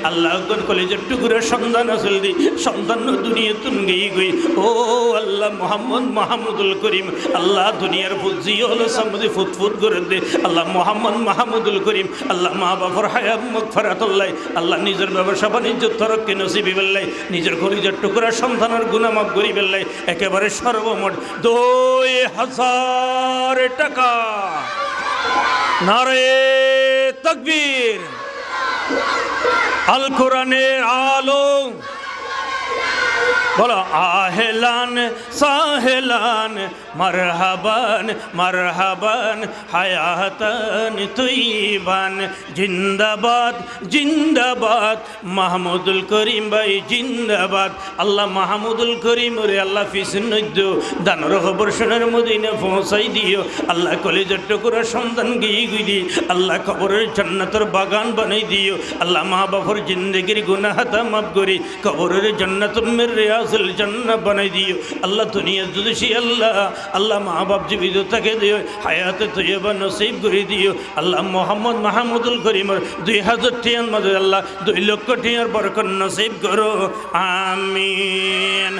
আল্লাহ কলেজের টুকুরা সন্তান আসল দি সন্তান দুনিয়া তুন গই গই ও আল্লাহ মোহাম্মদ মাহমুদুল করিম আল্লাহ দুনিয়ার বুঝি হলো সামনে ফুটফুট করে দে আল্লাহ মোহাম্মদ মাহমুদুল করিম আল্লাহ মা বাবার হায়াত মাগফিরাতুল্লাহ আল্লাহ নিজের ব্যবসা বাণিজ্য তরক্কি নসিবি বেল্লাই নিজের কলেজের টুকুরা সন্তানের গুনাহ মাফ করি বেল্লাই একেবারে সর্বমোট 2000 টাকা নারে তাকবীর আল কোরআনের আলো বলো আহলান সাহলান মারহাবান মারহাবান হায়াতান তুইবান জিন্দাবাদ জিন্দাবাদ মাহমুদুল করিম ভাই জিন্দাবাদ আল্লাহ মাহমুদুল করিম রে আল্লাহ ফিসনদ্দ দানর খবর শোনার মদিনা পৌঁছাই দিও আল্লাহ কলেজের টুকুরা সন্তান গিয়ে গুদি আল্লাহ কবরের জান্নাতের বাগান বানাই দিও আল্লাহ মা বাবার জিন্দগির গুনাহ হাতা মাফ করি কবরের জান্নাত মের রিয়াজুল জান্নাত বানাই দিও আল্লাহ দুনিয়া দুদশি আল্লাহ আল্লাহ মা বাপ জীবিত থাকে দিও হায়াতে তৈয়বা নসিব করে দিও আল্লাহ মোহাম্মদ মাহমুদুল করিমের 2000 টিয়ার মধ্যে আল্লাহ 2 লক্ষ টিয়ার বরকত নসিব করো আমিন।